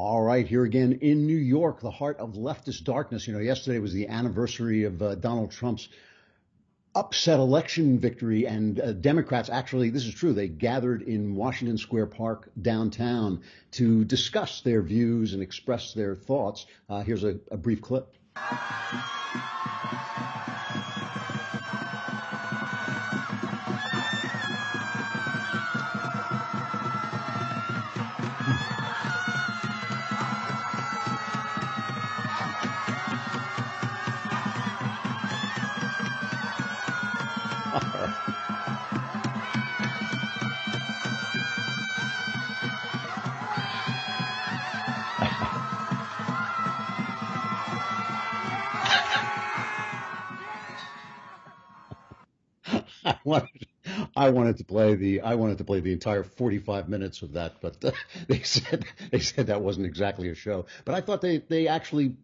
All right, here again in New York, the heart of leftist darkness. Yesterday was the anniversary of Donald Trump's upset election victory, and Democrats actually, this is true, they gathered in Washington Square Park downtown to discuss their views and express their thoughts. Here's a brief clip. I wanted to play the entire 45 minutes of that, but they said that wasn't exactly a show. But I thought they actually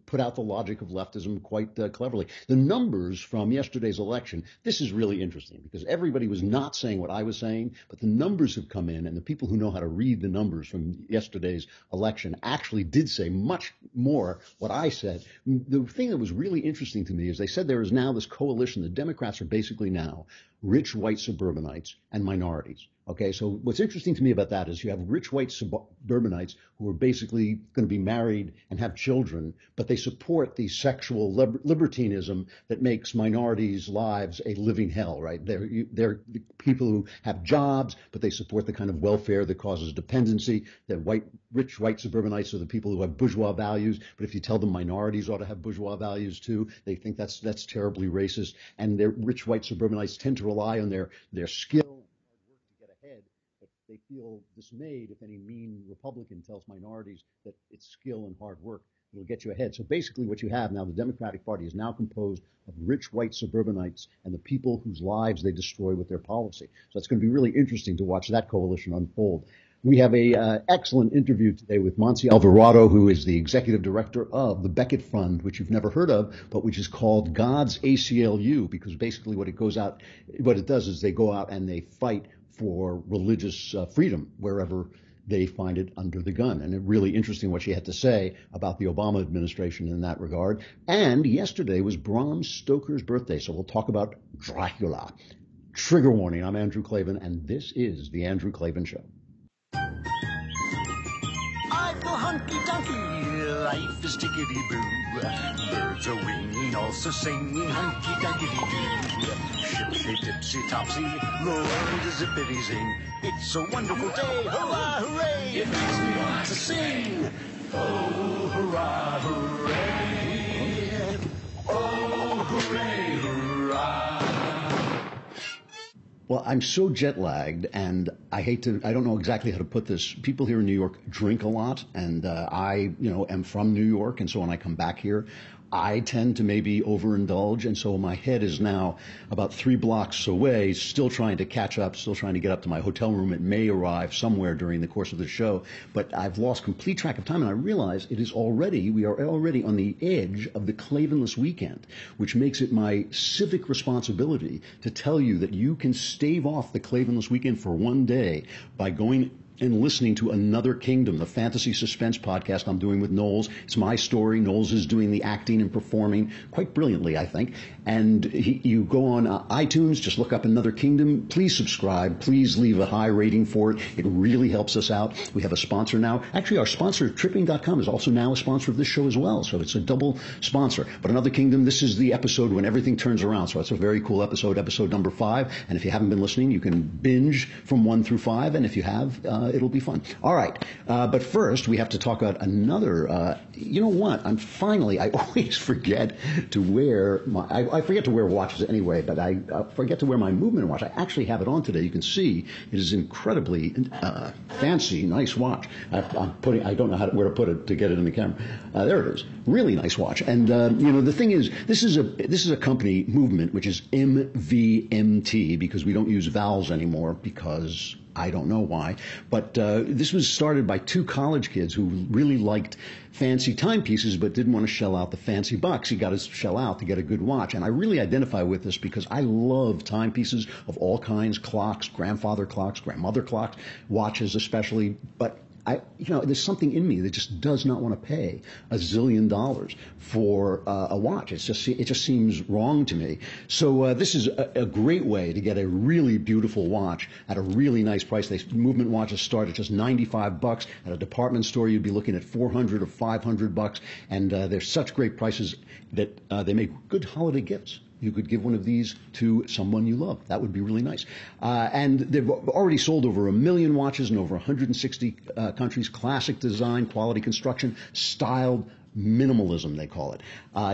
put out the logic of leftism quite cleverly. The numbers from yesterday's election, this is really interesting because everybody was not saying what I was saying, but the numbers have come in, and the people who know how to read the numbers from yesterday's election actually did say much more what I said. The thing that was really interesting to me is they said there is now this coalition. The Democrats are basically now rich white suburbanites and minorities. Okay, so what's interesting to me about that is you have rich white suburbanites who are basically going to be married and have children, but they support the sexual libertinism that makes minorities' lives a living hell, right? They're people who have jobs, but they support the kind of welfare that causes dependency. The rich white suburbanites are the people who have bourgeois values, but if you tell them minorities ought to have bourgeois values too, they think that's terribly racist. And their rich white suburbanites tend to rely on their skill, they feel dismayed if any mean Republican tells minorities that it's skill and hard work will get you ahead. So basically what you have now, the Democratic Party is now composed of rich white suburbanites and the people whose lives they destroy with their policy. So it's going to be really interesting to watch that coalition unfold. We have a excellent interview today with Monse Alvarado, who is the executive director of the Beckett Fund, which you've never heard of, but which is called God's ACLU, because basically what it does is they go out and they fight for religious freedom wherever they find it under the gun. And it's really interesting what she had to say about the Obama administration in that regard. And yesterday was Bram Stoker's birthday, so we'll talk about Dracula. Trigger warning, I'm Andrew Klavan, and this is The Andrew Klavan Show. I feel hunky-dunky, life is tickety-boo. Birds are winging, also singing hunky-dunky-doo. Ship-shape, tipsy-topsy, the world is zippity-zing. It's a wonderful day, hurrah, hooray! It makes me want to sing. Oh, hurrah, hooray! Oh, hooray, hurrah! Well, I'm so jet lagged, and I don't know exactly how to put this. People here in New York drink a lot, and I am from New York, and so when I come back here, I tend to maybe overindulge, and so my head is now about 3 blocks away, still trying to catch up, still trying to get up to my hotel room. It may arrive somewhere during the course of the show, but I've lost complete track of time, and I realize we are already on the edge of the Klavanless weekend, which makes it my civic responsibility to tell you that you can stave off the Klavanless weekend for one day by going and listening to Another Kingdom, the fantasy suspense podcast I'm doing with Knowles. It's my story. Knowles is doing the acting and performing quite brilliantly, I think. And you go on iTunes, just look up Another Kingdom. Please subscribe. Please leave a high rating for it. It really helps us out. We have a sponsor now. Actually, our sponsor, Tripping.com, is also now a sponsor of this show as well. So it's a double sponsor. But Another Kingdom, this is the episode when everything turns around. So it's a very cool episode number 5. And if you haven't been listening, you can binge from 1 through 5. And if you have, it'll be fun. All right. But first, we have to talk about another, you know what? I always forget to wear I forget to wear watches anyway, but I forget to wear my movement watch. I actually have it on today. You can see it is incredibly fancy, nice watch. I don't know where to put it to get it in the camera. There it is. Really nice watch. And, the thing is, this is a company movement, which is MVMT, because we don't use vowels anymore because I don't know why, but this was started by 2 college kids who really liked fancy timepieces but didn't want to shell out the fancy bucks. You got to shell out to get a good watch. And I really identify with this because I love timepieces of all kinds, clocks, grandfather clocks, grandmother clocks, watches especially, but there's something in me that just does not want to pay $1 zillion for a watch. It just seems wrong to me. So this is a great way to get a really beautiful watch at a really nice price. Movement watches start at just $95. At a department store, you'd be looking at $400 or $500, and they're such great prices that they make good holiday gifts. You could give one of these to someone you love. That would be really nice. And they've already sold over 1 million watches in over 160 countries. Classic design, quality construction, styled minimalism, they call it.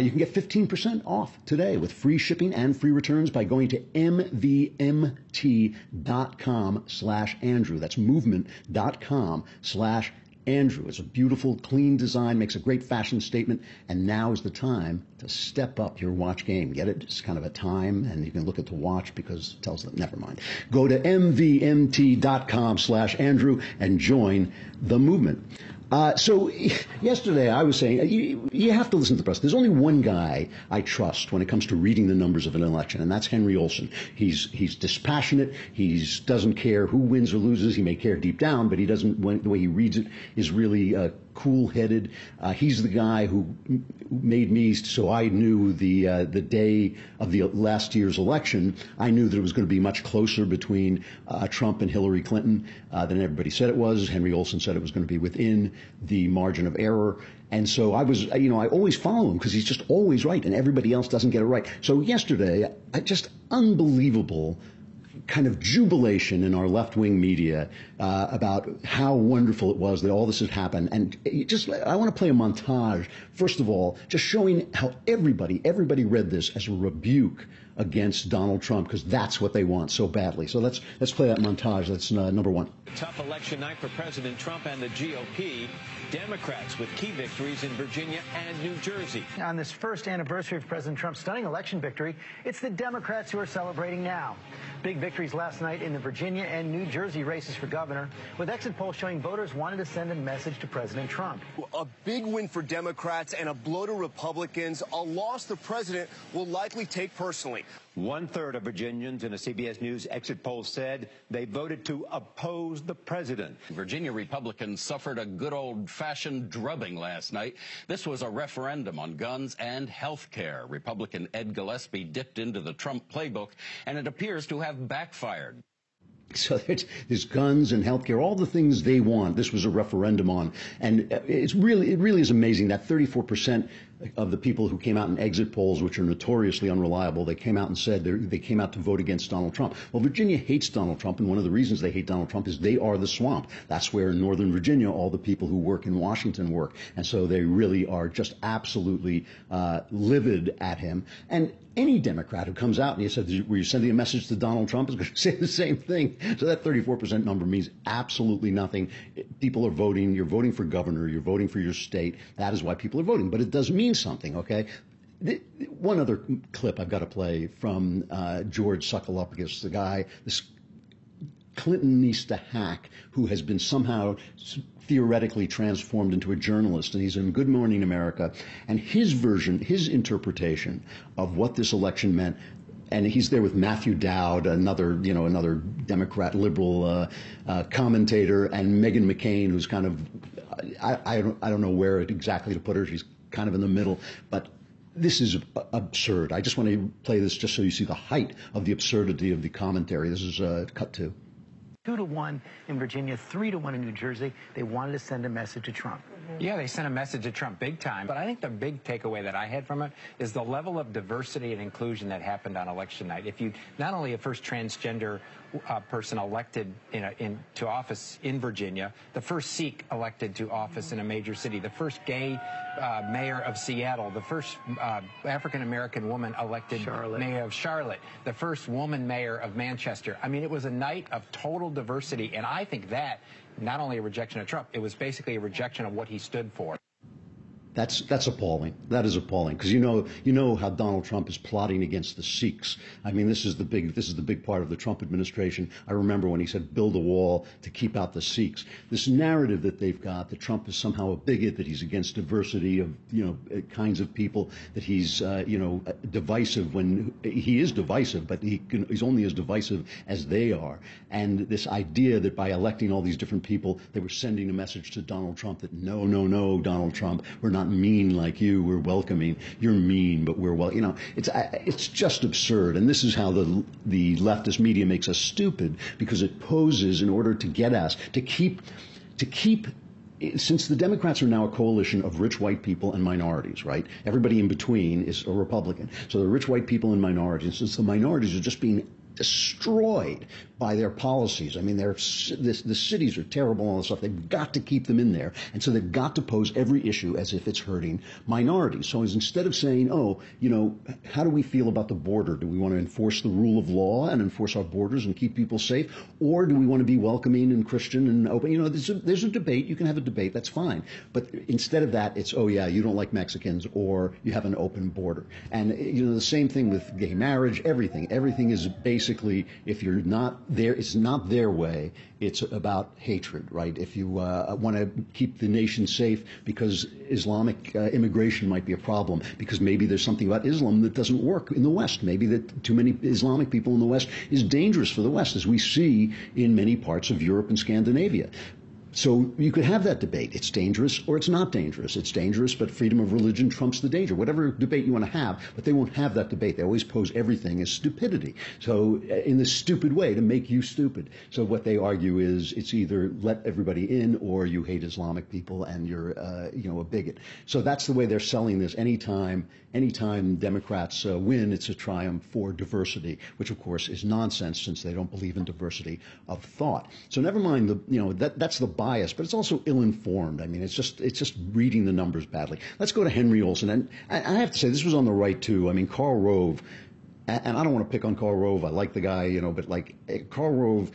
You can get 15% off today with free shipping and free returns by going to mvmt.com/Andrew. That's movement.com/Andrew. It's a beautiful, clean design, makes a great fashion statement, and now is the time to step up your watch game. Get it? It's kind of a time, and you can look at the watch because it tells them, never mind. Go to mvmt.com/Andrew and join the movement. So yesterday I was saying, you have to listen to the press. There's only one guy I trust when it comes to reading the numbers of an election, and that's Henry Olsen. He's dispassionate. He doesn't care who wins or loses. He may care deep down, but he doesn't. The way he reads it is really cool-headed. He's the guy who made me, so I knew the day of the last year's election, I knew that it was going to be much closer between Trump and Hillary Clinton than everybody said it was. Henry Olsen said it was going to be within the margin of error. And so I was, I always follow him because he's just always right and everybody else doesn't get it right. So yesterday, just unbelievable kind of jubilation in our left-wing media about how wonderful it was that all this had happened. And I want to play a montage, first of all, just showing how everybody read this as a rebuke against Donald Trump, because that's what they want so badly. So let's play that montage. That's number one. Tough election night for President Trump and the GOP. Democrats with key victories in Virginia and New Jersey. On this first anniversary of President Trump's stunning election victory, it's the Democrats who are celebrating now. Big victories last night in the Virginia and New Jersey races for governor, with exit polls showing voters wanted to send a message to President Trump. A big win for Democrats and a blow to Republicans, a loss the president will likely take personally. 1/3 of Virginians in a CBS News exit poll said they voted to oppose the president. Virginia Republicans suffered a good old-fashioned drubbing last night. This was a referendum on guns and health care. Republican Ed Gillespie dipped into the Trump playbook, and it appears to have backfired. So there's guns and healthcare, all the things they want. This was a referendum on, and it really is amazing that 34% of the people who came out in exit polls, which are notoriously unreliable, they came out and said they came out to vote against Donald Trump. Well, Virginia hates Donald Trump, and one of the reasons they hate Donald Trump is they are the swamp. That's where in Northern Virginia all the people who work in Washington work, and so they really are just absolutely livid at him. And any Democrat who comes out and you said, were you sending a message to Donald Trump, is going to say the same thing. So that 34% number means absolutely nothing. People are voting. You're voting for governor. You're voting for your state. That is why people are voting. But it does mean something, okay? One other clip I've got to play from George Sokolopoulos, the guy, this Clintonista hack who has been somehow theoretically transformed into a journalist, and he's in Good Morning America, and his version, his interpretation of what this election meant, and he's there with Matthew Dowd, another Democrat liberal commentator, and Meghan McCain, who's kind of, I don't know where exactly to put her. She's kind of in the middle, but this is absurd. I just want to play this just so you see the height of the absurdity of the commentary. This is cut 2. 2-1 in Virginia, 3-1 in New Jersey. They wanted to send a message to Trump. Yeah, they sent a message to Trump big time. But I think the big takeaway that I had from it is the level of diversity and inclusion that happened on election night. If you not only a first transgender person elected to office in Virginia, the first Sikh elected to office in a major city, the first gay mayor of Seattle, the first African-American woman elected mayor of Charlotte, the first woman mayor of Manchester. I mean, it was a night of total diversity, and I think that not only a rejection of Trump, it was basically a rejection of what he stood for. That's appalling. That is appalling, because you know how Donald Trump is plotting against the Sikhs. I mean, this is the big part of the Trump administration. I remember when he said build a wall to keep out the Sikhs. This narrative that they've got, that Trump is somehow a bigot, that he's against diversity of kinds of people, that he's divisive, when he is divisive, but he's only as divisive as they are. And this idea that by electing all these different people, they were sending a message to Donald Trump that no, Donald Trump, we're not mean like you, we're welcoming. You're mean, but we're it's just absurd. And this is how the leftist media makes us stupid, because it poses in order to get us to keep, since the Democrats are now a coalition of rich white people and minorities, right? Everybody in between is a Republican. So the rich white people and minorities, since the minorities are just being destroyed by their policies. I mean, the cities are terrible and all this stuff. They've got to keep them in there. And so they've got to pose every issue as if it's hurting minorities. So instead of saying, how do we feel about the border? Do we want to enforce the rule of law and enforce our borders and keep people safe? Or do we want to be welcoming and Christian and open? There's a debate. You can have a debate. That's fine. But instead of that, it's, you don't like Mexicans, or you have an open border. And, the same thing with gay marriage, everything. Everything is basically, if you're not there, it's not their way. It's about hatred, right? If you want to keep the nation safe because Islamic immigration might be a problem, because maybe there's something about Islam that doesn't work in the West. Maybe that too many Islamic people in the West is dangerous for the West, as we see in many parts of Europe and Scandinavia. So you could have that debate. It's dangerous or it's not dangerous. It's dangerous, but freedom of religion trumps the danger. Whatever debate you want to have, but they won't have that debate. They always pose everything as stupidity. So in this stupid way, to make you stupid. So what they argue is it's either let everybody in, or you hate Islamic people and you're a bigot. So that's the way they're selling this. Anytime Democrats win, it's a triumph for diversity, which of course is nonsense, since they don't believe in diversity of thought. So never mind that's the bias, but it's also ill-informed. I mean, it's just reading the numbers badly. Let's go to Henry Olsen. And I have to say, this was on the right too. I mean, Karl Rove, and I don't want to pick on Karl Rove. I like the guy, but Karl Rove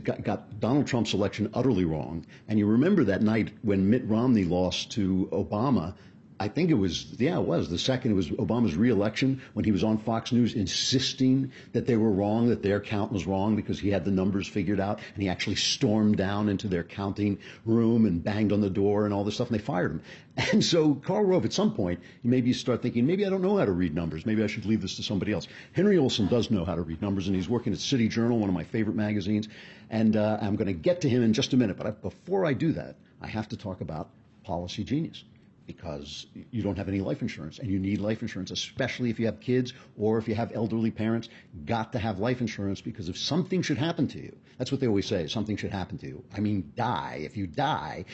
got Donald Trump's election utterly wrong. And you remember that night when Mitt Romney lost to Obama. I think it was the second. It was Obama's re-election, when he was on Fox News insisting that they were wrong, that their count was wrong, because he had the numbers figured out, and he actually stormed down into their counting room and banged on the door and all this stuff, and they fired him. And so Karl Rove, at some point, maybe you start thinking, maybe I don't know how to read numbers. Maybe I should leave this to somebody else. Henry Olsen does know how to read numbers, and he's working at City Journal, one of my favorite magazines. And I'm going to get to him in just a minute. But before I do that, I have to talk about Policy Genius, because you don't have any life insurance, and you need life insurance, especially if you have kids or if you have elderly parents. Got to have life insurance, because if something should happen to you, that's what they always say, something should happen to you. I mean, die. If you die,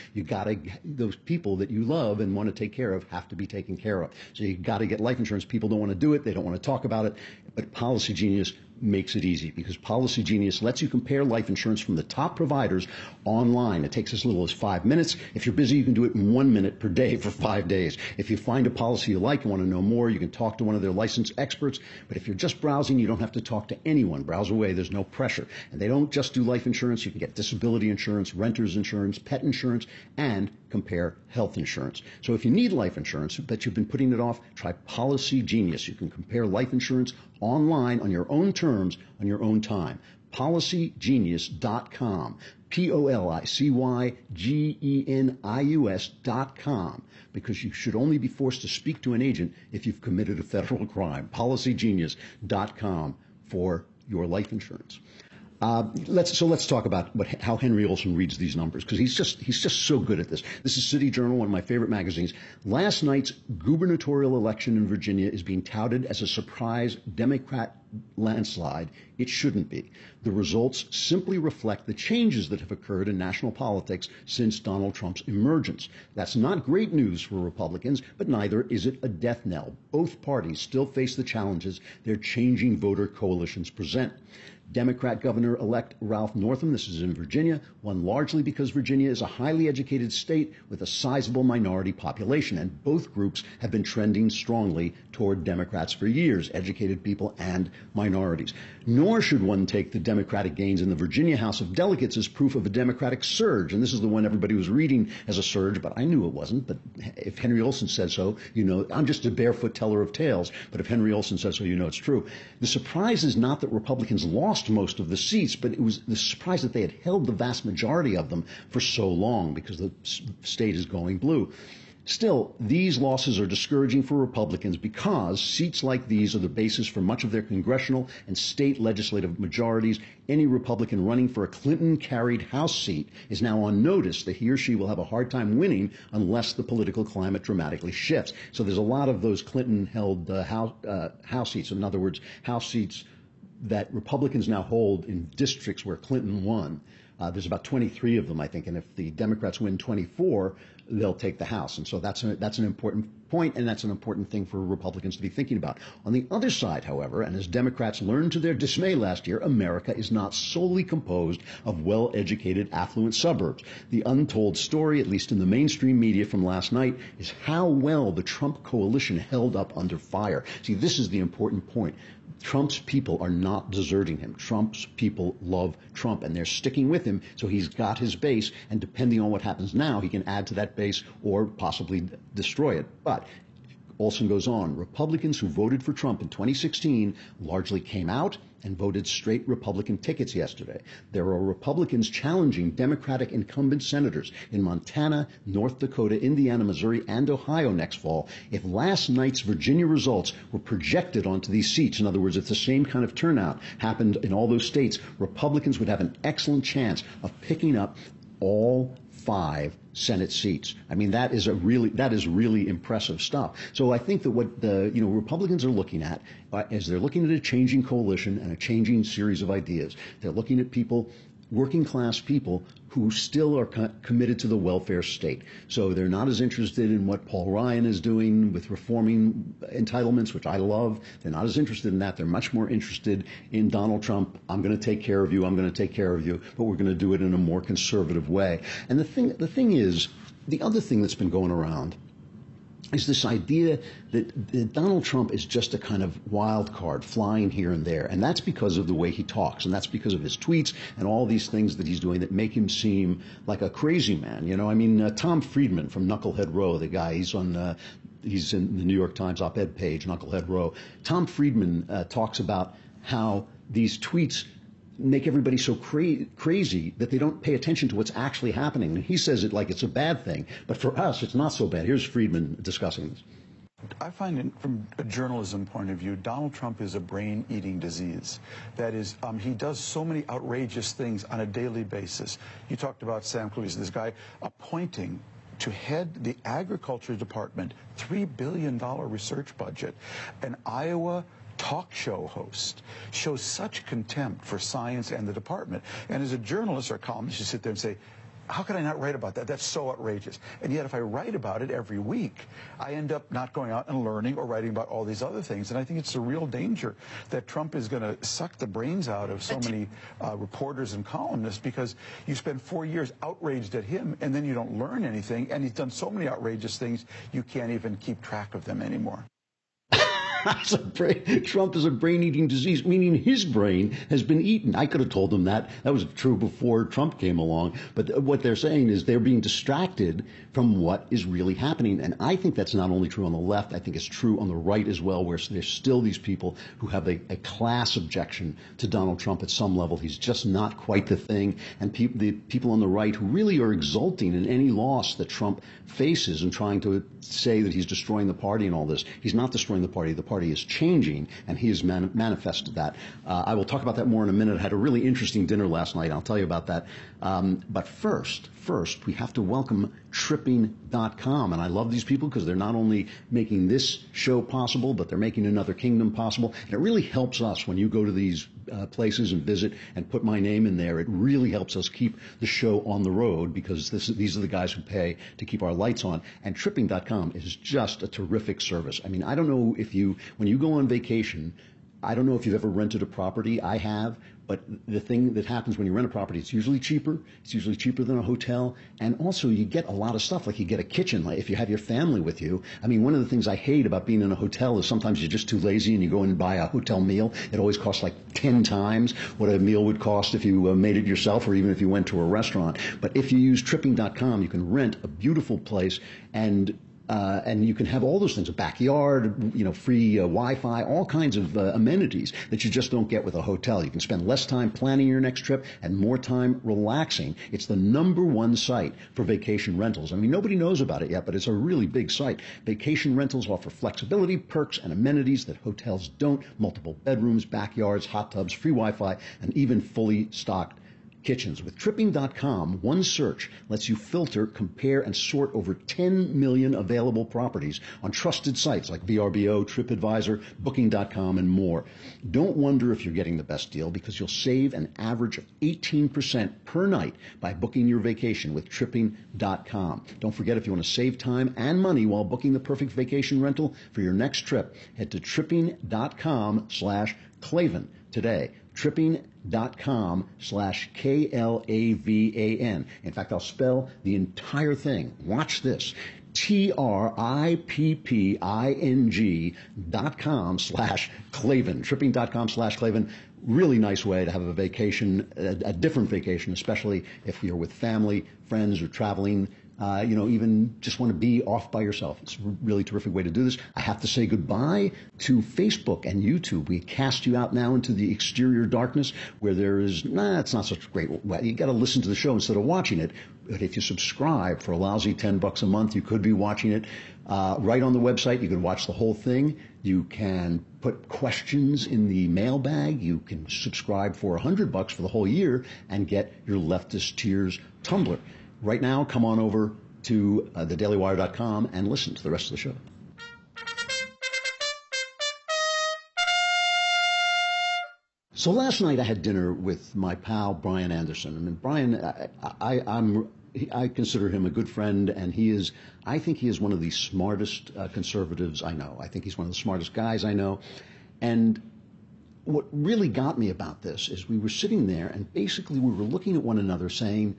those people that you love and want to take care of have to be taken care of. So you got to get life insurance. People don't want to do it. They don't want to talk about it. But Policy Genius makes it easy, because Policy Genius lets you compare life insurance from the top providers online. It takes as little as 5 minutes. If you're busy, you can do it in 1 minute per day for 5 days. If you find a policy you like and want to know more, you can talk to one of their licensed experts. But if you're just browsing, you don't have to talk to anyone. Browse away. There's no pressure. And they don't just do life insurance. You can get disability insurance, renter's insurance, pet insurance, and compare health insurance. So if you need life insurance, but you've been putting it off, try Policy Genius. You can compare life insurance online on your own terms, on your own time. PolicyGenius.com. PolicyGenius.com. Because you should only be forced to speak to an agent if you've committed a federal crime. PolicyGenius.com for your life insurance. Let's talk about how Henry Olsen reads these numbers, because he's just so good at this. This is City Journal, one of my favorite magazines. Last night's gubernatorial election in Virginia is being touted as a surprise Democrat landslide. It shouldn't be. The results simply reflect the changes that have occurred in national politics since Donald Trump's emergence. That's not great news for Republicans, but neither is it a death knell. Both parties still face the challenges their changing voter coalitions present. Democrat Governor-elect Ralph Northam, this is in Virginia, won largely because Virginia is a highly educated state with a sizable minority population, and both groups have been trending strongly toward Democrats for years, educated people and minorities. Nor should one take the Democratic gains in the Virginia House of Delegates as proof of a Democratic surge, and this is the one everybody was reading as a surge, but I knew it wasn't. But if Henry Olsen says so, you know, I'm just a barefoot teller of tales, but if Henry Olsen says so, you know it's true. The surprise is not that Republicans lost most of the seats, but it was the surprise that they had held the vast majority of them for so long because the state is going blue. Still, these losses are discouraging for Republicans because seats like these are the basis for much of their congressional and state legislative majorities. Any Republican running for a Clinton-carried House seat is now on notice that he or she will have a hard time winning unless the political climate dramatically shifts. So there's a lot of those Clinton-held House seats. In other words, House seats that Republicans now hold in districts where Clinton won. There's about 23 of them, I think, and if the Democrats win 24, they'll take the House. And so that's an important point, and that's an important thing for Republicans to be thinking about. On the other side, however, and as Democrats learned to their dismay last year, America is not solely composed of well-educated, affluent suburbs. The untold story, at least in the mainstream media from last night, is how well the Trump coalition held up under fire. See, this is the important point. Trump's people are not deserting him. Trump's people love Trump, and they're sticking with him, so he's got his base, and depending on what happens now, he can add to that base or possibly destroy it. But Olsen goes on, Republicans who voted for Trump in 2016 largely came out and voted straight Republican tickets yesterday. There are Republicans challenging Democratic incumbent senators in Montana, North Dakota, Indiana, Missouri, and Ohio next fall. If last night's Virginia results were projected onto these seats, in other words, if the same kind of turnout happened in all those states, Republicans would have an excellent chance of picking up all 5 Senate seats. I mean, that is really impressive stuff. So I think that what the Republicans are looking at is they're looking at a changing coalition and a changing series of ideas. They're looking at people, working class people, who still are committed to the welfare state. So they're not as interested in what Paul Ryan is doing with reforming entitlements, which I love. They're not as interested in that. They're much more interested in Donald Trump. I'm going to take care of you. I'm going to take care of you. But we're going to do it in a more conservative way. And the thing is, the other thing that's been going around is this idea that Donald Trump is just a kind of wild card flying here and there. And that's because of the way he talks. And that's because of his tweets and all these things that he's doing that make him seem like a crazy man. You know, I mean, Tom Friedman from Knucklehead Row, the guy, he's in the New York Times op-ed page, Knucklehead Row. Tom Friedman talks about how these tweets make everybody so crazy that they don't pay attention to what's actually happening. And he says it like it's a bad thing. But for us, it's not so bad. Here's Friedman discussing this. I find it, from a journalism point of view, Donald Trump is a brain-eating disease. That is, he does so many outrageous things on a daily basis. You talked about Sam Clovis, this guy appointing to head the Agriculture Department, $3 billion research budget, an Iowa talk show host, shows such contempt for science and the department. And as a journalist or columnist, you sit there and say, how could I not write about that? That's so outrageous. And yet if I write about it every week, I end up not going out and learning or writing about all these other things. And I think it's a real danger that Trump is going to suck the brains out of so many reporters and columnists, because you spend 4 years outraged at him and then you don't learn anything. And he's done so many outrageous things, you can't even keep track of them anymore. Trump is a brain-eating disease, meaning his brain has been eaten. I could have told them that. That was true before Trump came along. But what they're saying is they're being distracted from what is really happening. And I think that's not only true on the left, I think it's true on the right as well, where there's still these people who have a class objection to Donald Trump at some level. He's just not quite the thing. And the people on the right who really are exulting in any loss that Trump faces and trying to say that he's destroying the party and all this. He's not destroying the party. The party is changing, and he has manifested that. I will talk about that more in a minute. I had a really interesting dinner last night. I'll tell you about that. But first, we have to welcome Tripping.com. And I love these people because they're not only making this show possible, but they're making Another Kingdom possible. And it really helps us when you go to these places and visit and put my name in there. It really helps us keep the show on the road, because these are the guys who pay to keep our lights on. And Tripping.com is just a terrific service. I mean, I don't know if when you go on vacation, I don't know if you've ever rented a property. I have. But the thing that happens when you rent a property, it's usually cheaper. It's usually cheaper than a hotel. And also you get a lot of stuff, like you get a kitchen, like if you have your family with you. I mean, one of the things I hate about being in a hotel is sometimes you're just too lazy and you go in and buy a hotel meal. It always costs like 10 times what a meal would cost if you made it yourself, or even if you went to a restaurant. But if you use tripping.com, you can rent a beautiful place and you can have all those things, a backyard, free Wi-Fi, all kinds of amenities that you just don't get with a hotel. You can spend less time planning your next trip and more time relaxing. It's the #1 site for vacation rentals. I mean, nobody knows about it yet, but it's a really big site. Vacation rentals offer flexibility, perks, and amenities that hotels don't. Multiple bedrooms, backyards, hot tubs, free Wi-Fi, and even fully stocked kitchens. With tripping.com, one search lets you filter, compare, and sort over 10 million available properties on trusted sites like VRBO, TripAdvisor, Booking.com, and more. Don't wonder if you're getting the best deal, because you'll save an average of 18% per night by booking your vacation with tripping.com. Don't forget, if you want to save time and money while booking the perfect vacation rental for your next trip, head to tripping.com/Klavan today. Tripping.com/KLAVAN. In fact, I'll spell the entire thing. Watch this. TRIPPING.com/Klavan. Tripping.com/Klavan. Really nice way to have a vacation, a different vacation, especially if you're with family, friends, or traveling. Even just want to be off by yourself. It's a really terrific way to do this. I have to say goodbye to Facebook and YouTube. We cast you out now into the exterior darkness where there is, it's not such great. You got to listen to the show instead of watching it. But if you subscribe for a lousy $10 a month, you could be watching it right on the website. You can watch the whole thing. You can put questions in the mailbag. You can subscribe for $100 for the whole year and get your Leftist Tears tumbler. Right now, come on over to thedailywire.com and listen to the rest of the show. So last night I had dinner with my pal Brian Anderson. I mean, Brian, I consider him a good friend, and I think he is one of the smartest conservatives I know. I think he's one of the smartest guys I know. And what really got me about this is we were sitting there, and basically we were looking at one another saying,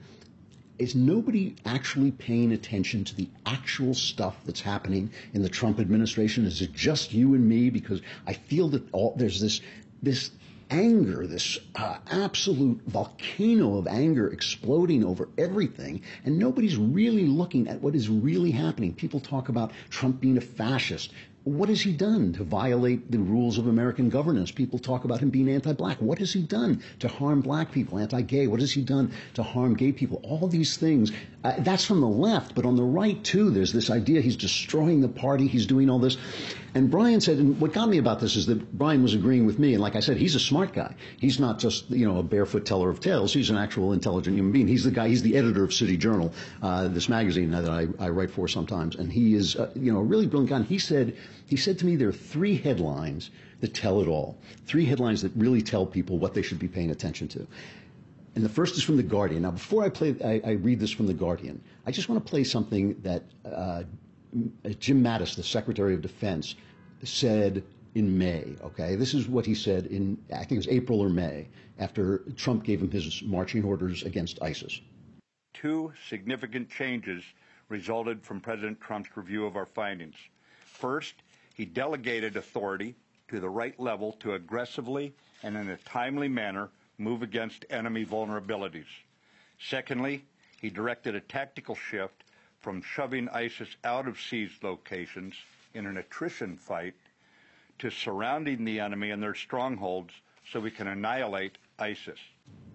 is nobody actually paying attention to the actual stuff that's happening in the Trump administration? Is it just you and me? Because I feel that there's this anger, this absolute volcano of anger exploding over everything, and nobody's really looking at what is really happening. People talk about Trump being a fascist. What has he done to violate the rules of American governance? People talk about him being anti-black. What has he done to harm black people, anti-gay? What has he done to harm gay people? All these things. That's from the left, but on the right, too, there's this idea he's destroying the party, he's doing all this. And Brian said, and what got me about this is that Brian was agreeing with me, and like I said, he's a smart guy. He's not just, a barefoot teller of tales. He's an actual intelligent human being. He's the editor of City Journal, this magazine that I write for sometimes, and he is, a really brilliant guy. And he said to me there are 3 headlines that tell it all. 3 headlines that really tell people what they should be paying attention to. And the first is from The Guardian. Now, before I read this from The Guardian, I just want to play something that Jim Mattis, the Secretary of Defense, said in May, okay? This is what he said in, I think it was April or May, after Trump gave him his marching orders against ISIS. 2 significant changes resulted from President Trump's review of our findings. First, he delegated authority to the right level to aggressively and in a timely manner move against enemy vulnerabilities. Secondly, he directed a tactical shift from shoving ISIS out of seized locations in an attrition fight to surrounding the enemy and their strongholds so we can annihilate ISIS.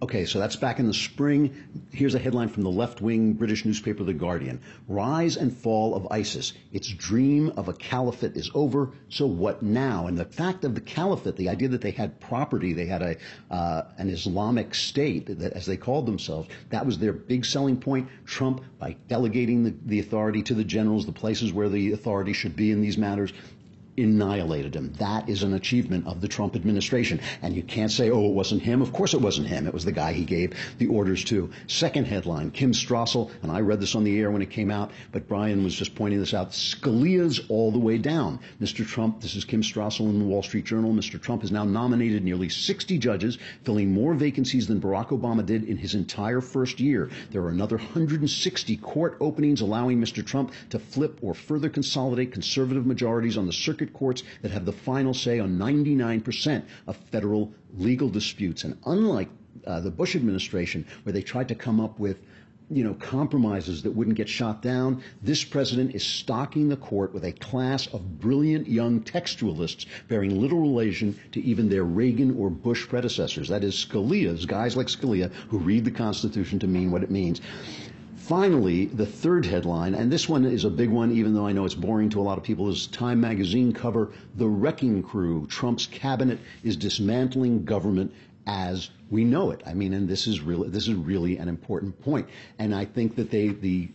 Okay, so that's back in the spring. Here's a headline from the left-wing British newspaper The Guardian. Rise and fall of ISIS. Its dream of a caliphate is over, so what now? And the fact of the caliphate, the idea that they had property, they had an Islamic state, that, as they called themselves, that was their big selling point. Trump, by delegating the authority to the generals, the places where the authority should be in these matters, annihilated him. That is an achievement of the Trump administration. And you can't say, oh, it wasn't him. Of course it wasn't him. It was the guy he gave the orders to. Second headline, Kim Strassel, and I read this on the air when it came out, but Brian was just pointing this out, Scalia's all the way down. Mr. Trump, this is Kim Strassel in the Wall Street Journal, Mr. Trump has now nominated nearly 60 judges, filling more vacancies than Barack Obama did in his entire first year. There are another 160 court openings allowing Mr. Trump to flip or further consolidate conservative majorities on the circuit courts that have the final say on 99% of federal legal disputes. And unlike the Bush administration, where they tried to come up with compromises that wouldn't get shot down, this president is stocking the court with a class of brilliant young textualists bearing little relation to even their Reagan or Bush predecessors. That is Scalia's, guys like Scalia, who read the Constitution to mean what it means. Finally, the third headline, and this one is a big one, even though I know it's boring to a lot of people, is Time magazine cover, The Wrecking Crew, Trump's cabinet is dismantling government as we know it. I mean, and this is really an important point. And I think that the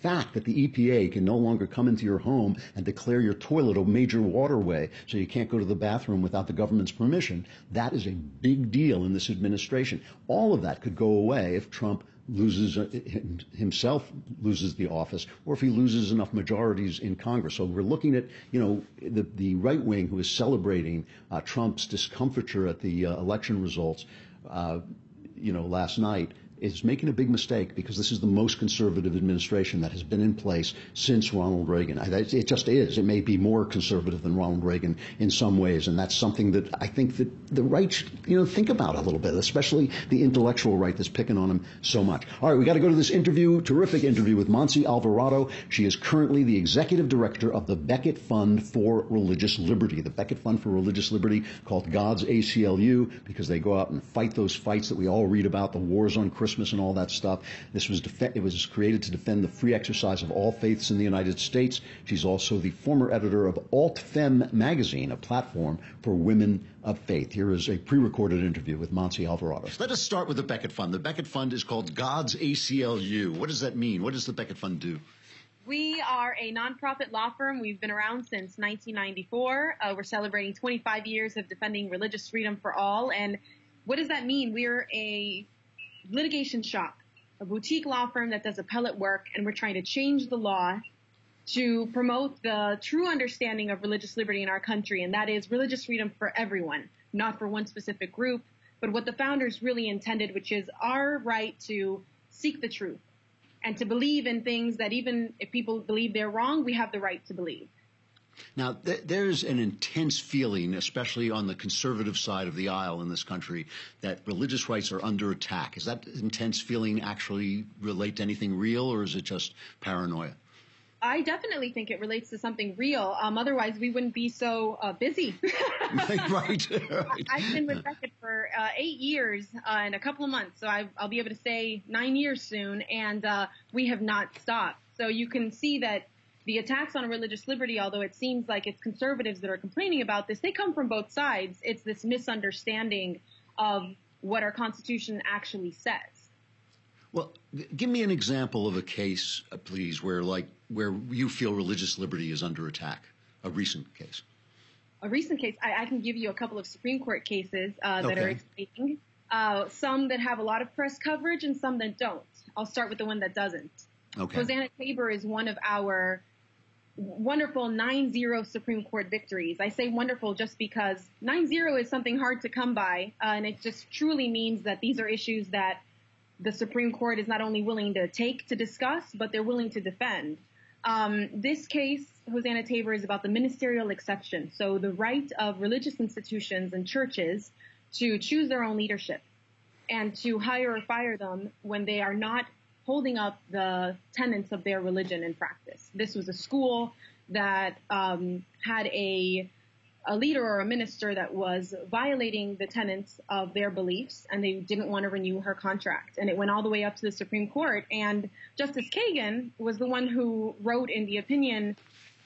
fact that the EPA can no longer come into your home and declare your toilet a major waterway so you can't go to the bathroom without the government's permission, that is a big deal in this administration. All of that could go away if Trump loses the office, or if he loses enough majorities in Congress. So we're looking at, the right wing who is celebrating Trump's discomfiture at the election results, last night, is making a big mistake, because this is the most conservative administration that has been in place since Ronald Reagan. It just is. It may be more conservative than Ronald Reagan in some ways, and that's something that I think that the right should, think about a little bit, especially the intellectual right that's picking on him so much. All right, we got to go to this interview, terrific interview with Monse Alvarado. She is currently the executive director of the Becket Fund for Religious Liberty. The Becket Fund for Religious Liberty, called God's ACLU, because they go out and fight those fights that we all read about, the wars on Christmas and all that stuff. It was created to defend the free exercise of all faiths in the United States. She's also the former editor of Alt-Fem magazine, a platform for women of faith. Here is a pre-recorded interview with Monse Alvarado. Let us start with the Becket Fund. The Becket Fund is called God's ACLU. What does that mean? What does the Becket Fund do? We are a nonprofit law firm. We've been around since 1994. We're celebrating 25 years of defending religious freedom for all. And what does that mean? We're a litigation shop, a boutique law firm that does appellate work, and we're trying to change the law to promote the true understanding of religious liberty in our country, and that is religious freedom for everyone, not for one specific group, but what the founders really intended, which is our right to seek the truth and to believe in things that even if people believe they're wrong, we have the right to believe. Now, there's an intense feeling, especially on the conservative side of the aisle in this country, that religious rights are under attack. Is that intense feeling actually relate to anything real, or is it just paranoia? I definitely think it relates to something real. Otherwise, we wouldn't be so busy. Right. I've been with Becket for 8 years and a couple of months, so I'll be able to say 9 years soon, and we have not stopped. So you can see that the attacks on religious liberty, although it seems like it's conservatives that are complaining about this, they come from both sides. It's this misunderstanding of what our Constitution actually says. Well, give me an example of a case, please, where you feel religious liberty is under attack, a recent case. A recent case, I can give you a couple of Supreme Court cases that are exciting, some that have a lot of press coverage and some that don't. I'll start with the one that doesn't. Okay. Hosanna Tabor is one of our wonderful 9-0 Supreme Court victories. I say wonderful just because 9-0 is something hard to come by, and it just truly means that these are issues that the Supreme Court is not only willing to take to discuss, but they're willing to defend. This case, Hosanna Tabor, is about the ministerial exception, so the right of religious institutions and churches to choose their own leadership and to hire or fire them when they are not holding up the tenets of their religion in practice. This was a school that had a leader or a minister that was violating the tenets of their beliefs, and they didn't want to renew her contract. And it went all the way up to the Supreme Court. And Justice Kagan was the one who wrote in the opinion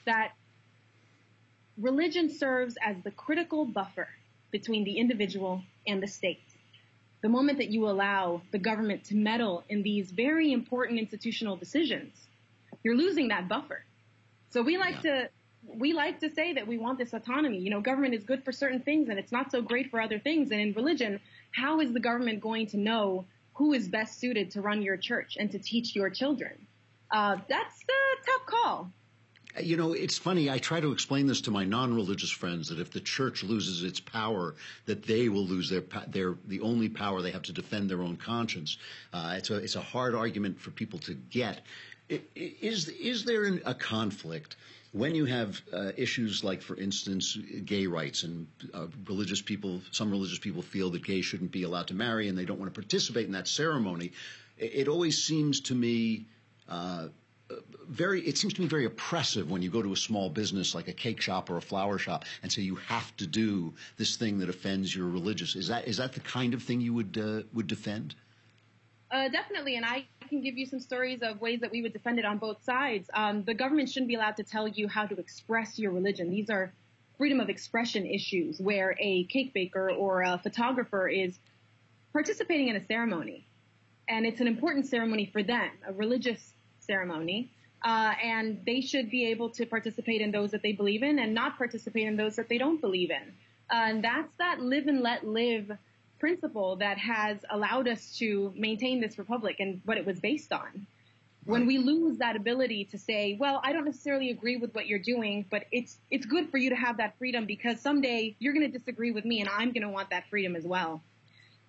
that religion serves as the critical buffer between the individual and the state. The moment that you allow the government to meddle in these very important institutional decisions, you're losing that buffer. So we like to we like to say that we want this autonomy. You know, government is good for certain things and it's not so great for other things. And in religion, how is the government going to know who is best suited to run your church and to teach your children? That's a tough call. You know, it's funny. I try to explain this to my non-religious friends that if the church loses its power, that they will lose the only power they have to defend their own conscience. It's a hard argument for people to get. Is there a conflict when you have issues like, for instance, gay rights and some religious people feel that gays shouldn't be allowed to marry and they don't want to participate in that ceremony? It always seems to me very oppressive when you go to a small business like a cake shop or a flower shop and say you have to do this thing that offends your religious. Is that the kind of thing you would defend? Definitely, and I can give you some stories of ways that we would defend it on both sides. The government shouldn't be allowed to tell you how to express your religion. These are freedom of expression issues where a cake baker or a photographer is participating in a ceremony, and it's an important ceremony for them, a religious ceremony, and they should be able to participate in those that they believe in and not participate in those that they don't believe in. And that's that live and let live principle that has allowed us to maintain this republic and what it was based on. When we lose that ability to say, well, I don't necessarily agree with what you're doing, but it's good for you to have that freedom because someday you're going to disagree with me and I'm going to want that freedom as well.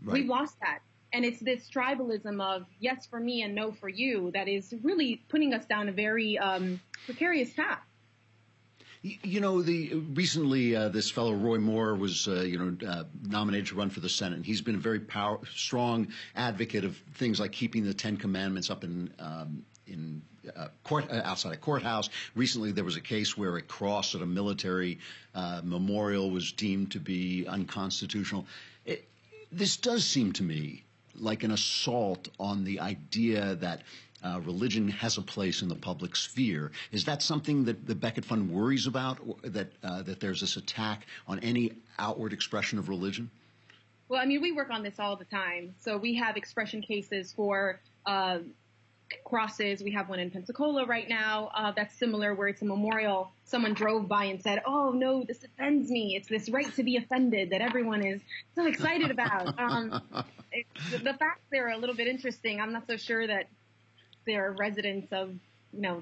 Right. We've lost that. And it's this tribalism of yes for me and no for you that is really putting us down a very precarious path. You know, recently this fellow Roy Moore was nominated to run for the Senate. And he's been a very strong advocate of things like keeping the Ten Commandments up outside a courthouse. Recently, there was a case where a cross at a military memorial was deemed to be unconstitutional. This does seem to me like an assault on the idea that religion has a place in the public sphere. Is that something that the Becket Fund worries about, that there's this attack on any outward expression of religion? Well, I mean, we work on this all the time. So we have expression cases for crosses. We have one in Pensacola right now that's similar, where it's a memorial. Someone drove by and said, oh, no, this offends me. It's this right to be offended that everyone is so excited about. The facts there are a little bit interesting. I'm not so sure that they're residents of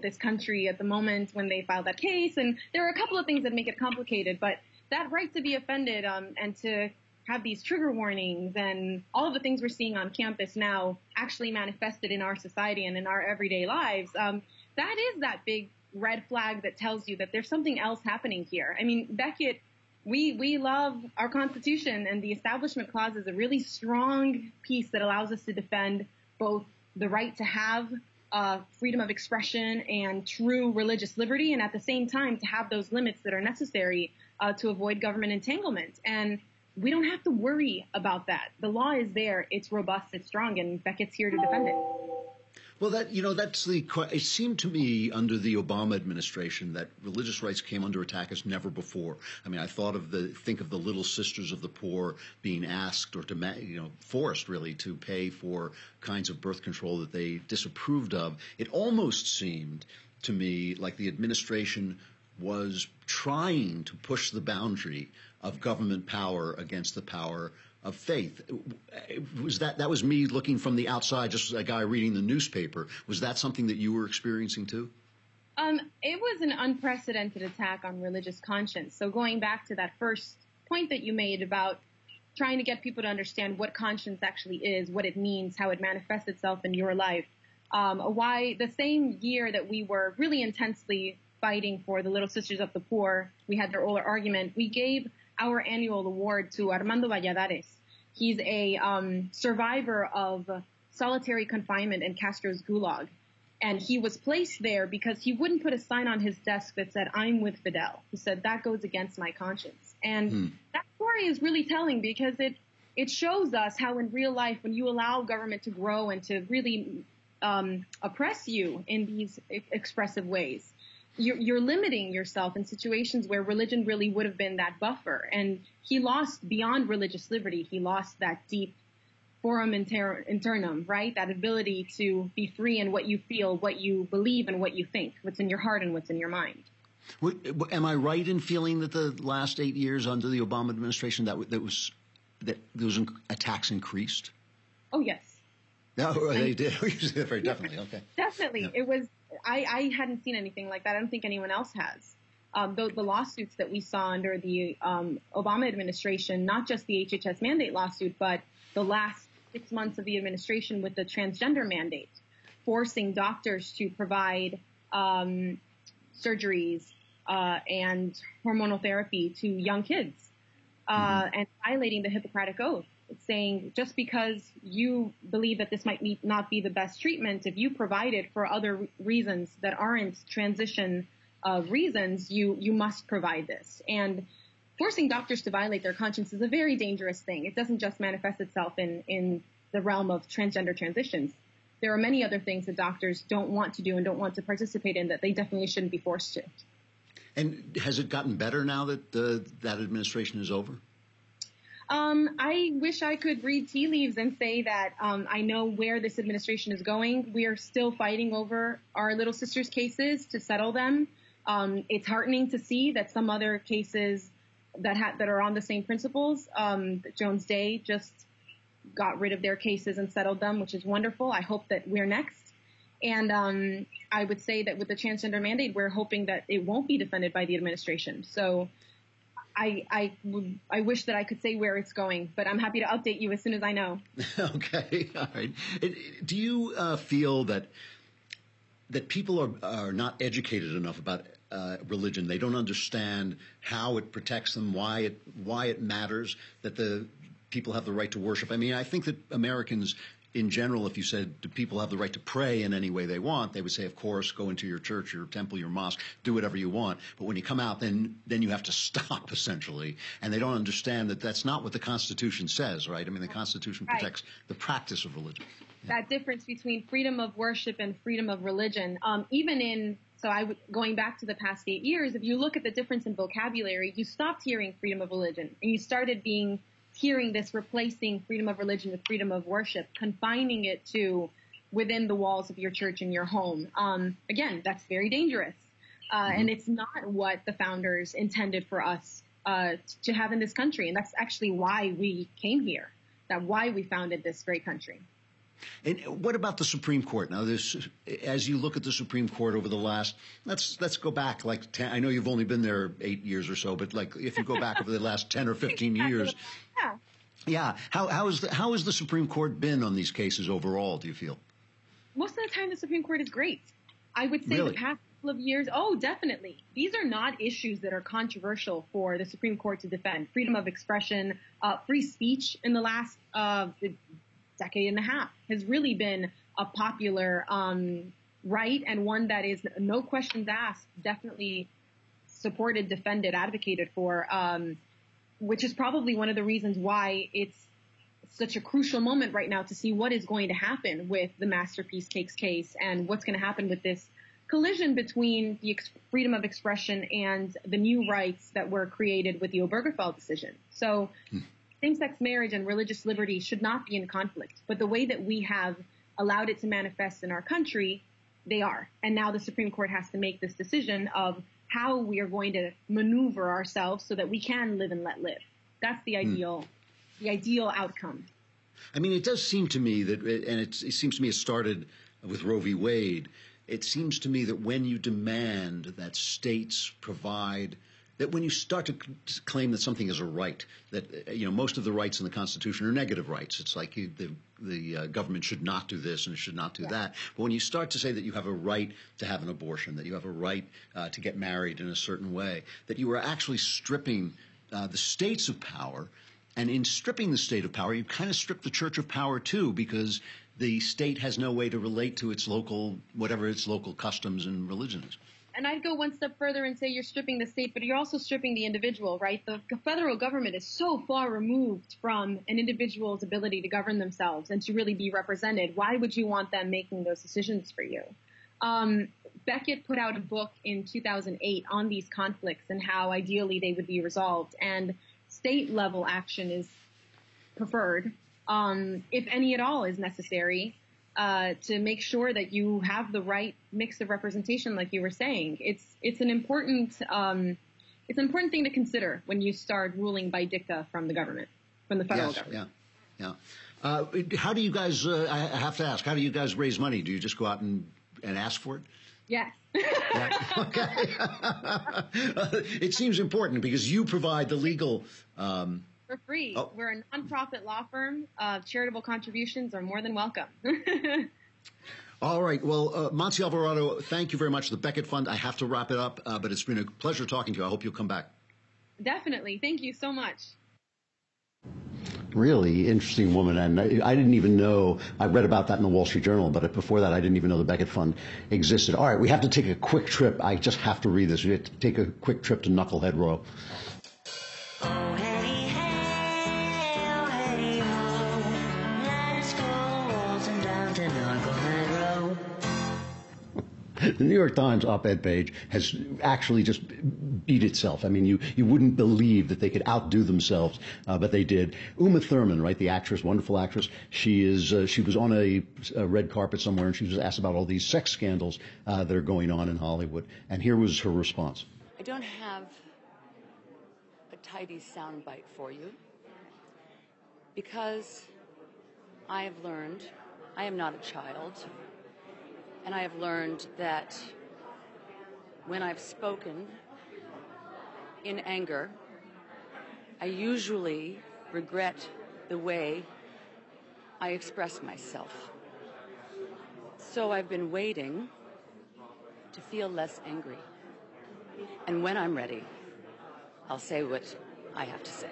this country at the moment when they filed that case. And there are a couple of things that make it complicated. But that right to be offended and to have these trigger warnings and all of the things we're seeing on campus now actually manifested in our society and in our everyday lives, that is that big red flag that tells you that there's something else happening here. I mean, Becket, we love our Constitution, and the Establishment Clause is a really strong piece that allows us to defend both the right to have freedom of expression and true religious liberty, and at the same time to have those limits that are necessary to avoid government entanglement. And we don't have to worry about that. The law is there. It's robust. It's strong. And Beckett's here to defend it. Well, it seemed to me under the Obama administration that religious rights came under attack as never before. I mean, I think of the Little Sisters of the Poor being asked or forced really to pay for kinds of birth control that they disapproved of. It almost seemed to me like the administration was trying to push the boundary of government power against the power of faith. That was me looking from the outside, just as a guy reading the newspaper. Was that something that you were experiencing too? It was an unprecedented attack on religious conscience. So going back to that first point that you made about trying to get people to understand what conscience actually is, what it means, how it manifests itself in your life. Why the same year that we were really intensely fighting for the Little Sisters of the Poor, we had their older argument, we gave our annual award to Armando Valladares. He's a survivor of solitary confinement in Castro's Gulag. And he was placed there because he wouldn't put a sign on his desk that said, I'm with Fidel. He said, that goes against my conscience. And that story is really telling because it shows us how in real life, when you allow government to grow and to really oppress you in these expressive ways, you're limiting yourself in situations where religion really would have been that buffer. And he lost beyond religious liberty. He lost that deep forum internum, right? That ability to be free in what you feel, what you believe, and what you think, what's in your heart and what's in your mind. Am I right in feeling that the last 8 years under the Obama administration that those attacks increased? Oh, yes. No, they did. Very definitely. Okay. Definitely. Yeah. It was. I hadn't seen anything like that. I don't think anyone else has. The lawsuits that we saw under the Obama administration, not just the HHS mandate lawsuit, but the last 6 months of the administration with the transgender mandate, forcing doctors to provide surgeries and hormonal therapy to young kids, and violating the Hippocratic Oath. It's saying just because you believe that this might not be the best treatment, if you provide it for other reasons that aren't transition reasons, you must provide this. And forcing doctors to violate their conscience is a very dangerous thing. It doesn't just manifest itself in the realm of transgender transitions. There are many other things that doctors don't want to do and don't want to participate in that they definitely shouldn't be forced to. And has it gotten better now that that administration is over? I wish I could read tea leaves and say that I know where this administration is going. We are still fighting over our little sisters' cases to settle them. It's heartening to see that some other cases that are on the same principles, Jones Day just got rid of their cases and settled them, which is wonderful. I hope that we're next. And I would say that with the transgender mandate, we're hoping that it won't be defended by the administration. So I wish that I could say where it's going, but I'm happy to update you as soon as I know. Okay. All right. Do you feel that people are not educated enough about religion? They don't understand how it protects them, why it matters that the people have the right to worship. I mean, I think that Americans in general, if you said, do people have the right to pray in any way they want, they would say, of course, go into your church, your temple, your mosque, do whatever you want. But when you come out, then you have to stop, essentially. And they don't understand that that's not what the Constitution says, right? I mean, the Constitution protects the practice of religion. Yeah. That difference between freedom of worship and freedom of religion, going back to the past 8 years, if you look at the difference in vocabulary, you stopped hearing freedom of religion and you started hearing this replacing freedom of religion with freedom of worship, confining it to within the walls of your church and your home. Again, that's very dangerous. And it's not what the founders intended for us to have in this country. And that's actually why we came here, why we founded this great country. And what about the Supreme Court? Now, as you look at the Supreme Court over the last, let's go back like 10, I know you've only been there 8 years or so, but like if you go back over the last 10 or 15 years, yeah, how has the Supreme Court been on these cases overall? Do you feel? Most of the time, the Supreme Court is great. I would say the past couple of years, definitely. These are not issues that are controversial for the Supreme Court to defend. Freedom of expression, free speech in the last decade and a half has really been a popular right, and one that is, no questions asked, definitely supported, defended, advocated for, which is probably one of the reasons why it's such a crucial moment right now to see what is going to happen with the Masterpiece Cakes case and what's going to happen with this collision between the freedom of expression and the new rights that were created with the Obergefell decision. So same-sex marriage and religious liberty should not be in conflict, but the way that we have allowed it to manifest in our country, they are. And now the Supreme Court has to make this decision of how we are going to maneuver ourselves so that we can live and let live. That's the ideal outcome. I mean, it does seem to me that, and it seems to me it started with Roe v. Wade, it seems to me that when you demand that states provide, that when you start to claim that something is a right, that most of the rights in the Constitution are negative rights. It's like the government should not do this and it should not do that. But when you start to say that you have a right to have an abortion, that you have a right to get married in a certain way, that you are actually stripping the states of power. And in stripping the state of power, you kind of strip the church of power too, because the state has no way to relate to its local customs and religions. And I'd go one step further and say you're stripping the state, but you're also stripping the individual, right? The federal government is so far removed from an individual's ability to govern themselves and to really be represented. Why would you want them making those decisions for you? Beckett put out a book in 2008 on these conflicts and how ideally they would be resolved. And state-level action is preferred, if any at all is necessary. to make sure that you have the right mix of representation, like you were saying. It's an important thing to consider when you start ruling by dicta from the government, from the federal government. Yeah. How do you guys? I have to ask. How do you guys raise money? Do you just go out and ask for it? Yes. Yeah. Okay. It seems important because you provide the legal. For free. Oh. We're a nonprofit law firm. Charitable contributions are more than welcome. All right. Well, Monty Alvarado, thank you very much. The Beckett Fund. I have to wrap it up, but it's been a pleasure talking to you. I hope you'll come back. Definitely. Thank you so much. Really interesting woman, and I didn't even know. I read about that in the Wall Street Journal, but before that, I didn't even know the Beckett Fund existed. All right, we have to take a quick trip. I just have to read this. We have to take a quick trip to Knucklehead Row. The New York Times op-ed page has actually just beat itself. I mean, you wouldn't believe that they could outdo themselves, but they did. Uma Thurman, right, the actress, wonderful actress, she was on a red carpet somewhere, and she was asked about all these sex scandals that are going on in Hollywood. And here was her response. I don't have a tidy soundbite for you because I have learned I am not a child. And I have learned that when I've spoken in anger, I usually regret the way I express myself. So I've been waiting to feel less angry. And when I'm ready, I'll say what I have to say.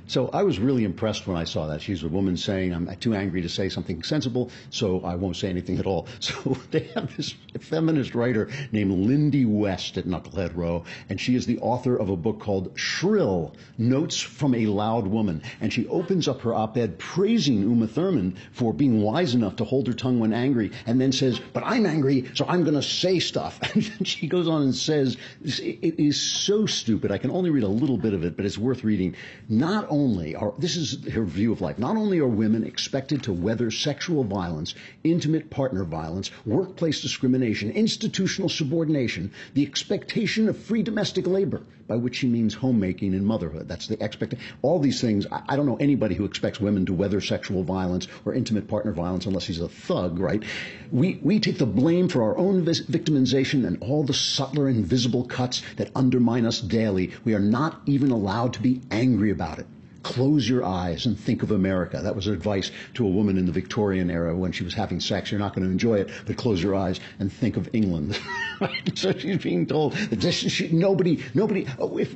So I was really impressed when I saw that. She's a woman saying, I'm too angry to say something sensible, so I won't say anything at all. So they have this feminist writer named Lindy West at Knucklehead Row, and she is the author of a book called Shrill, Notes from a Loud Woman. And she opens up her op-ed praising Uma Thurman for being wise enough to hold her tongue when angry, and then says, but I'm angry, so I'm going to say stuff. And then she goes on and says, it is so stupid. I can only read a little bit of it, but it's worth reading. This is her view of life. Not only are women expected to weather sexual violence, intimate partner violence, workplace discrimination, institutional subordination, the expectation of free domestic labor, by which she means homemaking and motherhood. That's the expectation. All these things, I don't know anybody who expects women to weather sexual violence or intimate partner violence unless he's a thug, right? We take the blame for our own victimization and all the subtler invisible cuts that undermine us daily. We are not even allowed to be angry about it. Close your eyes and think of America. That was advice to a woman in the Victorian era when she was having sex. You're not going to enjoy it, but close your eyes and think of England. So she's being told that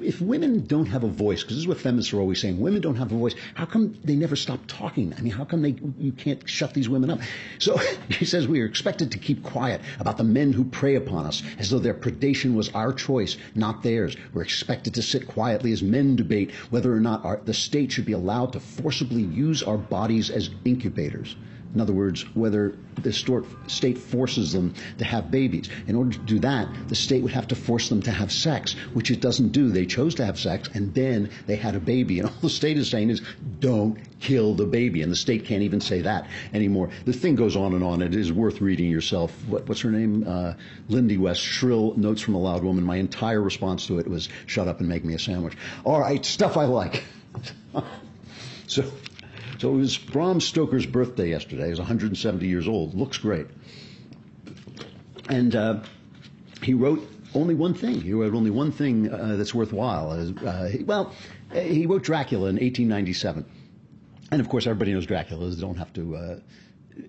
if women don't have a voice, because this is what feminists are always saying, women don't have a voice, how come they never stop talking? I mean, how come you can't shut these women up? So she says we are expected to keep quiet about the men who prey upon us as though their predation was our choice, not theirs. We're expected to sit quietly as men debate whether or not the state should be allowed to forcibly use our bodies as incubators. In other words, whether the state forces them to have babies. In order to do that, the state would have to force them to have sex, which it doesn't do. They chose to have sex, and then they had a baby. And all the state is saying is, don't kill the baby. And the state can't even say that anymore. The thing goes on and on. It is worth reading yourself. What's her name? Lindy West, Shrill, Notes from a Loud Woman. My entire response to it was, shut up and make me a sandwich. All right, stuff I like. So it was Bram Stoker's birthday yesterday. He was 170 years old. Looks great. And he wrote only one thing. He wrote only one thing that's worthwhile. He wrote Dracula in 1897. And, of course, everybody knows Dracula. They don't have to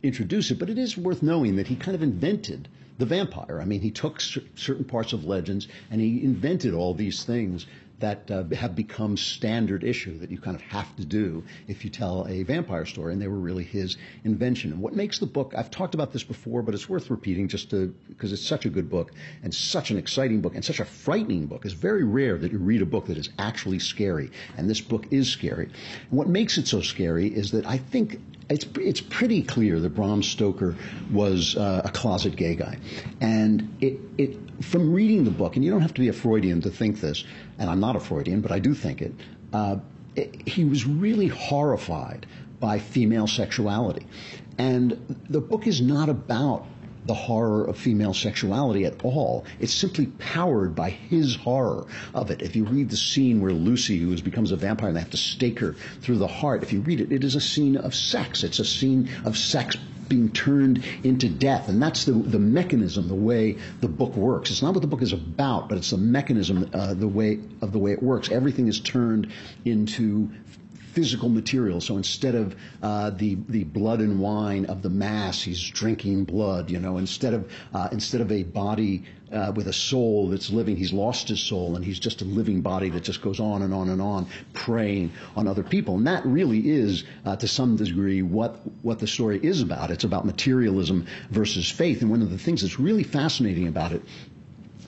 introduce it. But it is worth knowing that he kind of invented the vampire. I mean, he took certain parts of legends and he invented all these things that have become standard issue that you kind of have to do if you tell a vampire story, and they were really his invention. And what makes the book, I've talked about this before, but it's worth repeating because it's such a good book and such an exciting book and such a frightening book. It's very rare that you read a book that is actually scary, and this book is scary. And what makes it so scary is that I think it's pretty clear that Bram Stoker was a closet gay guy. And from reading the book, and you don't have to be a Freudian to think this, and I'm not a Freudian, but I do think it, he was really horrified by female sexuality. And the book is not about the horror of female sexuality at all. It's simply powered by his horror of it. If you read the scene where Lucy, who becomes a vampire, and they have to stake her through the heart, if you read it, it is a scene of sex. It's a scene of sex being turned into death. And that's the mechanism, the way the book works. It's not what the book is about, but it's the mechanism, the way it works. Everything is turned into physical material. So instead of the blood and wine of the mass, he's drinking blood. Instead of a body with a soul that's living, he's lost his soul, and he's just a living body that just goes on and on and on, preying on other people. And that really is, to some degree, what the story is about. It's about materialism versus faith. And one of the things that's really fascinating about it,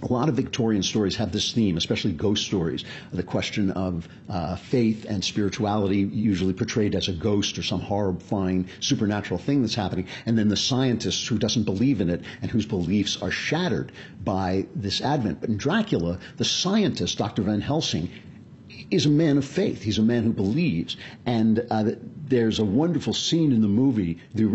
a lot of Victorian stories have this theme, especially ghost stories, the question of faith and spirituality, usually portrayed as a ghost or some horrifying supernatural thing that's happening, and then the scientist who doesn't believe in it and whose beliefs are shattered by this advent. But in Dracula, the scientist, Dr. Van Helsing, is a man of faith. He's a man who believes. And there's a wonderful scene in the movie, the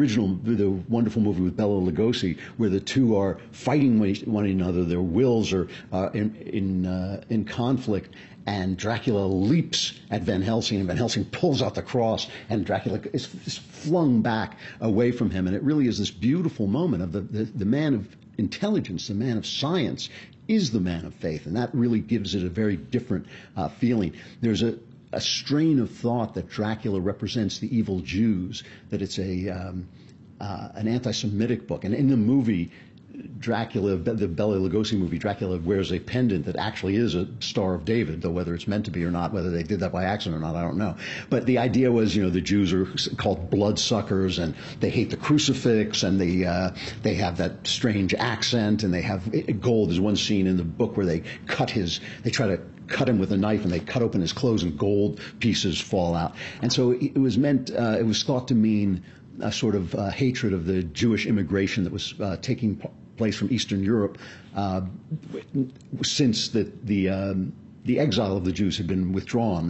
wonderful movie with Bela Lugosi, where the two are fighting one another. Their wills are in conflict. And Dracula leaps at Van Helsing, and Van Helsing pulls out the cross, and Dracula is flung back away from him. And it really is this beautiful moment of the man of intelligence, the man of science, is the man of faith, and that really gives it a very different feeling. There's a strain of thought that Dracula represents the evil Jews, that it's an anti-Semitic book. And in the movie, Dracula, the Bela Lugosi movie, Dracula wears a pendant that actually is a Star of David, though whether it's meant to be or not, whether they did that by accident or not, I don't know. But the idea was, the Jews are called bloodsuckers, and they hate the crucifix, and they have that strange accent, and they have gold. There's one scene in the book where they try to cut him with a knife, and they cut open his clothes, and gold pieces fall out. And so it was thought to mean a sort of hatred of the Jewish immigration that was taking place from Eastern Europe since the exile of the Jews had been withdrawn.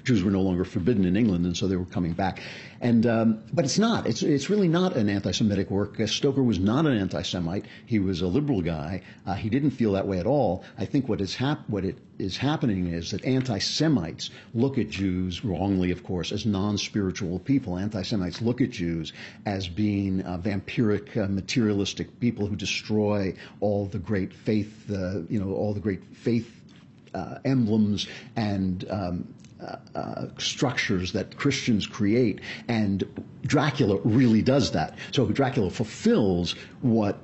Jews were no longer forbidden in England, and so they were coming back. And but it's not. It's really not an anti-Semitic work. Stoker was not an anti-Semite. He was a liberal guy. He didn't feel that way at all. I think what is happening is that anti-Semites look at Jews, wrongly of course, as non-spiritual people. Anti-Semites look at Jews as being vampiric, materialistic people who destroy all the great faith, all the great faith emblems and structures that Christians create, and Dracula really does that. So Dracula fulfills what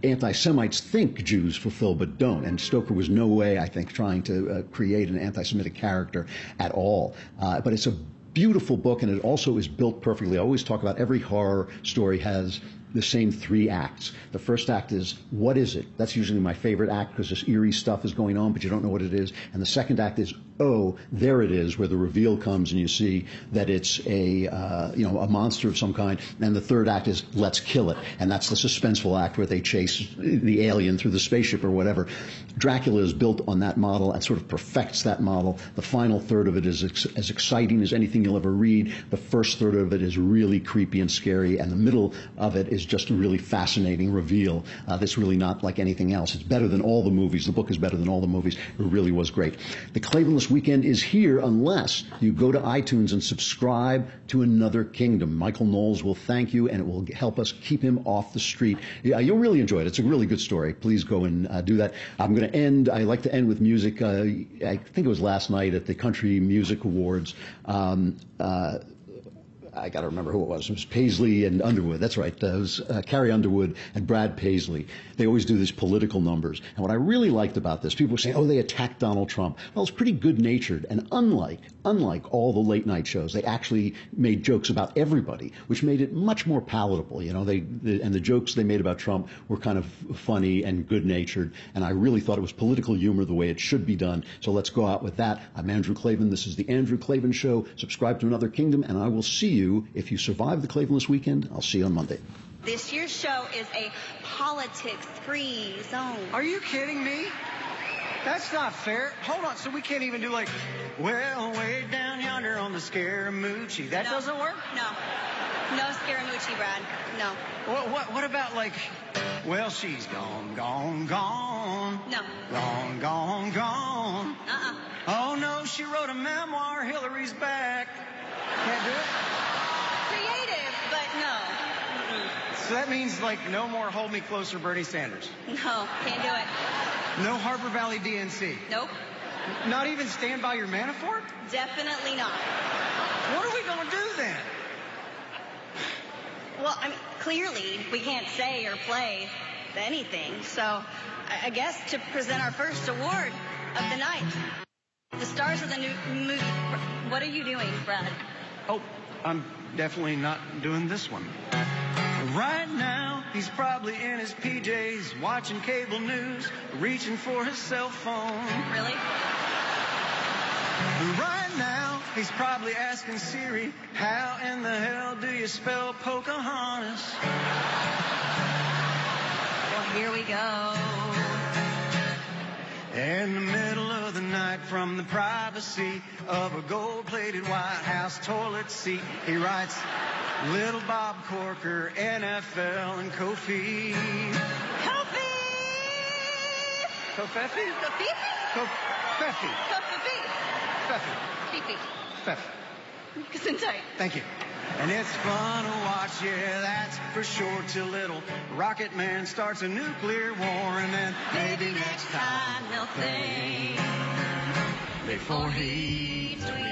anti-Semites think Jews fulfill but don't, and Stoker was no way, I think, trying to create an anti-Semitic character at all. But it's a beautiful book, and it also is built perfectly. I always talk about every horror story has the same 3 acts. The first act is, what is it? That's usually my favorite act because this eerie stuff is going on, but you don't know what it is. And the second act is, oh, there it is, where the reveal comes and you see that it's a monster of some kind. And the third act is, let's kill it. And that's the suspenseful act where they chase the alien through the spaceship or whatever. Dracula is built on that model and sort of perfects that model. The final third of it is as exciting as anything you'll ever read. The first third of it is really creepy and scary, and the middle of it is just a really fascinating reveal that's really not like anything else. It's better than all the movies. The book is better than all the movies. It really was great. The Klavanless Weekend is here unless you go to iTunes and subscribe to Another Kingdom. Michael Knowles will thank you, and it will help us keep him off the street. You'll really enjoy it. It's a really good story. Please go and do that. I'm going to end. I like to end with music. I think it was last night at the Country Music Awards. I got to remember who it was. It was Paisley and Underwood. That's right. It was Carrie Underwood and Brad Paisley. They always do these political numbers. And what I really liked about this, people were saying, oh, they attacked Donald Trump. Well, it's pretty good-natured. And unlike all the late-night shows, they actually made jokes about everybody, which made it much more palatable. And the jokes they made about Trump were kind of funny and good-natured. And I really thought it was political humor the way it should be done. So let's go out with that. I'm Andrew Klavan. This is The Andrew Klavan Show. Subscribe to Another Kingdom, and I will see you. If you survive the Klavanless Weekend, I'll see you on Monday. This year's show is a politics-free zone. Are you kidding me? That's not fair. Hold on, so we can't even do like, well, way down yonder on the Scaramucci. That doesn't work? No. No Scaramucci, Brad. No. What about like, well, she's gone, gone, gone. No. Gone, gone, gone. Uh-uh. Oh, no, she wrote a memoir, Hillary's back. Can't do it? Creative, but no. Mm-mm. So that means like no more Hold Me Closer Bernie Sanders. No, can't do it. No Harbor Valley DNC. Nope. Not even Stand By Your Manafort? Definitely not. What are we going to do then? Well, I mean, clearly we can't say or play anything. So I guess to present our first award of the night, the stars of the new movie. What are you doing, Brad? Oh, I'm definitely not doing this one. Right now, he's probably in his PJs, watching cable news, reaching for his cell phone. Really? Right now, he's probably asking Siri, how in the hell do you spell Pocahontas? Well, here we go. In the middle of the night, from the privacy of a gold-plated White House toilet seat, he writes, Little Bob Corker, NFL, and Kofi. Kofi! Kofefi? Kofi? Kofefi. Kofi. Feffy. Fifi. Feffy. Gesundheit. Thank you. And it's fun to watch, yeah, that's for sure, till little Rocket Man starts a nuclear war, and then maybe next time they'll think before he tweets.